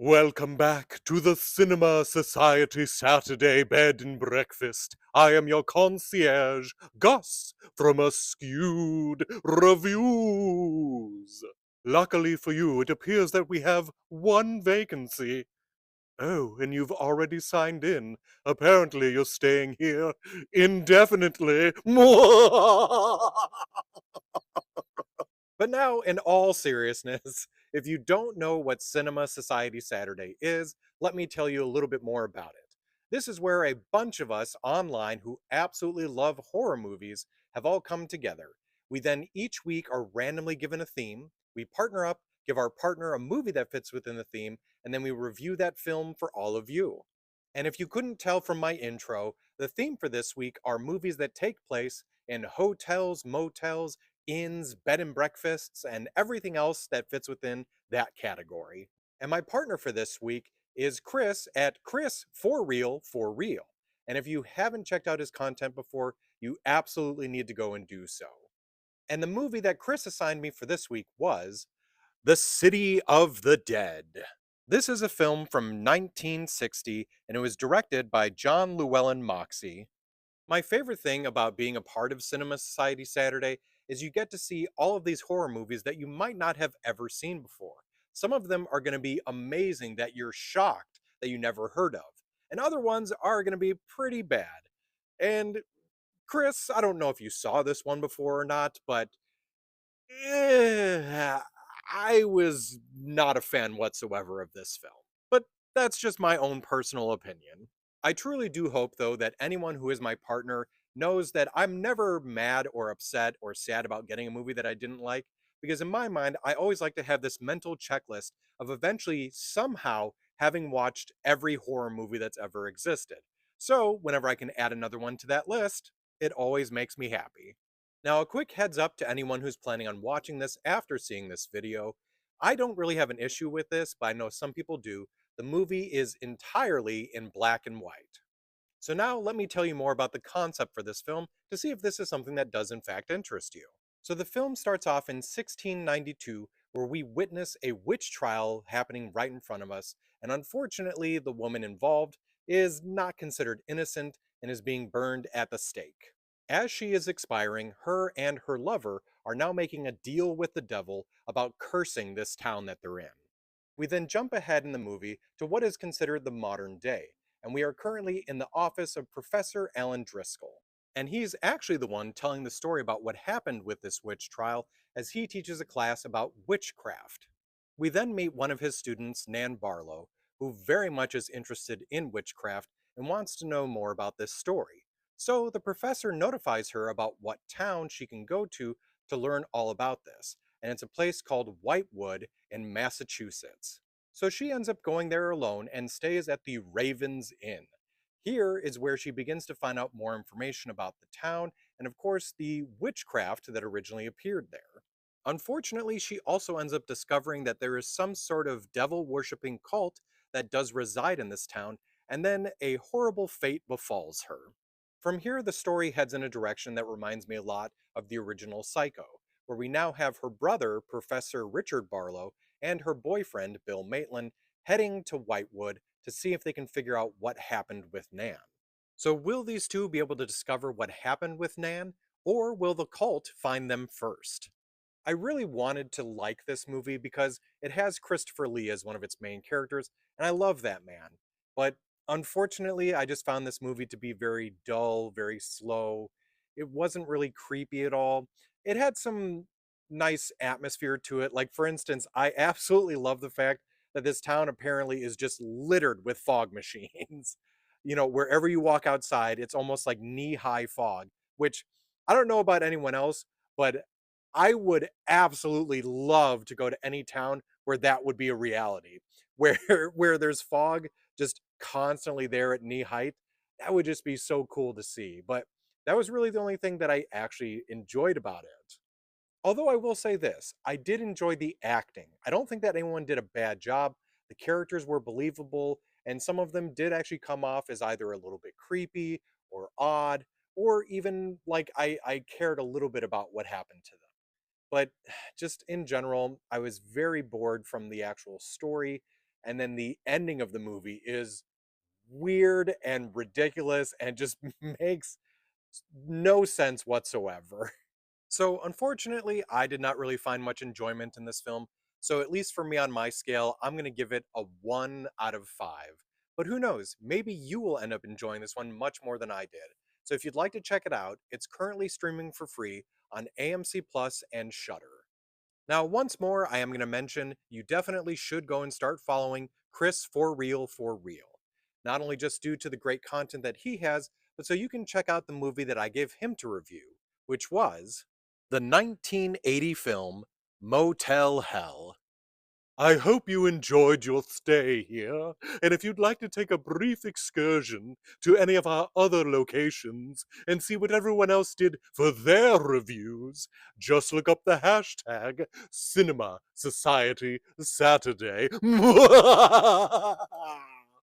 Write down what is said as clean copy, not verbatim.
Welcome back to the Cinema Society Saturday Bed and Breakfast. I am your concierge, Gus, from Askewed Reviews. Luckily for you, it appears that we have one vacancy. Oh, and you've already signed in. Apparently you're staying here indefinitely. But now, in all seriousness, if you don't know what Cinema Society Saturday is, let me tell you a little bit more about it. This is where a bunch of us online who absolutely love horror movies have all come together. We then each week are randomly given a theme, we partner up, give our partner a movie that fits within the theme, and then we review that film for all of you. And if you couldn't tell from my intro, the theme for this week are movies that take place in hotels, motels, inns, bed and breakfasts, and everything else that fits within that category. And my partner for this week is Chris at Chris For Real For Real. And if you haven't checked out his content before, you absolutely need to go and do so. And the movie that Chris assigned me for this week was The City of the Dead. This is a film from 1960, and it was directed by John Llewellyn Moxey. My favorite thing about being a part of Cinema Society Saturday is you get to see all of these horror movies that you might not have ever seen before. Some of them are going to be amazing that you're shocked that you never heard of, and other ones are going to be pretty bad. And Chris, I don't know if you saw this one before or not, but I was not a fan whatsoever of this film. But that's just my own personal opinion. I truly do hope, though, that anyone who is my partner knows that I'm never mad or upset or sad about getting a movie that I didn't like, because in my mind, I always like to have this mental checklist of eventually somehow having watched every horror movie that's ever existed. So, whenever I can add another one to that list, it always makes me happy. Now, a quick heads up to anyone who's planning on watching this after seeing this video. I don't really have an issue with this, but I know some people do. The movie is entirely in black and white. So now let me tell you more about the concept for this film to see if this is something that does in fact interest you. So the film starts off in 1692, where we witness a witch trial happening right in front of us, and unfortunately the woman involved is not considered innocent and is being burned at the stake. As she is expiring, her and her lover are now making a deal with the devil about cursing this town that they're in. We then jump ahead in the movie to what is considered the modern day, and we are currently in the office of Professor Alan Driscoll. And he's actually the one telling the story about what happened with this witch trial as he teaches a class about witchcraft. We then meet one of his students, Nan Barlow, who very much is interested in witchcraft and wants to know more about this story. So the professor notifies her about what town she can go to learn all about this, and it's a place called Whitewood in Massachusetts. So she ends up going there alone and stays at the Ravens Inn. Here is where she begins to find out more information about the town and, of course, the witchcraft that originally appeared there. Unfortunately, she also ends up discovering that there is some sort of devil worshipping cult that does reside in this town, and then a horrible fate befalls her. From here, the story heads in a direction that reminds me a lot of the original Psycho, where we now have her brother, Professor Richard Barlow, and her boyfriend, Bill Maitland, heading to Whitewood to see if they can figure out what happened with Nan. So, will these two be able to discover what happened with Nan, or will the cult find them first? I really wanted to like this movie because it has Christopher Lee as one of its main characters, and I love that man. But unfortunately, I just found this movie to be very dull, very slow. It wasn't really creepy at all. It had some nice atmosphere to it. Like, for instance, I absolutely love the fact that this town apparently is just littered with fog machines. Wherever you walk outside, it's almost like knee high fog, which I don't know about anyone else, but I would absolutely love to go to any town where that would be a reality, where where there's fog just constantly there at knee height. That would just be so cool to see. But that was really the only thing that I actually enjoyed about it. Although I will say this, I did enjoy the acting. I don't think that anyone did a bad job. The characters were believable, and some of them did actually come off as either a little bit creepy or odd, or even like I cared a little bit about what happened to them. But just in general, I was very bored from the actual story. and then the ending of the movie is weird and ridiculous and just makes no sense whatsoever. So, unfortunately, I did not really find much enjoyment in this film. So, at least for me on my scale, I'm going to give it a 1 out of 5. But who knows? Maybe you will end up enjoying this one much more than I did. So, if you'd like to check it out, it's currently streaming for free on AMC Plus and Shudder. Now, once more, I am going to mention you definitely should go and start following Chris for real for real. Not only just due to the great content that he has, but so you can check out the movie that I gave him to review, which was the 1980 film Motel Hell. I hope you enjoyed your stay here, and if you'd like to take a brief excursion to any of our other locations and see what everyone else did for their reviews, just look up the hashtag Cinema Society Saturday.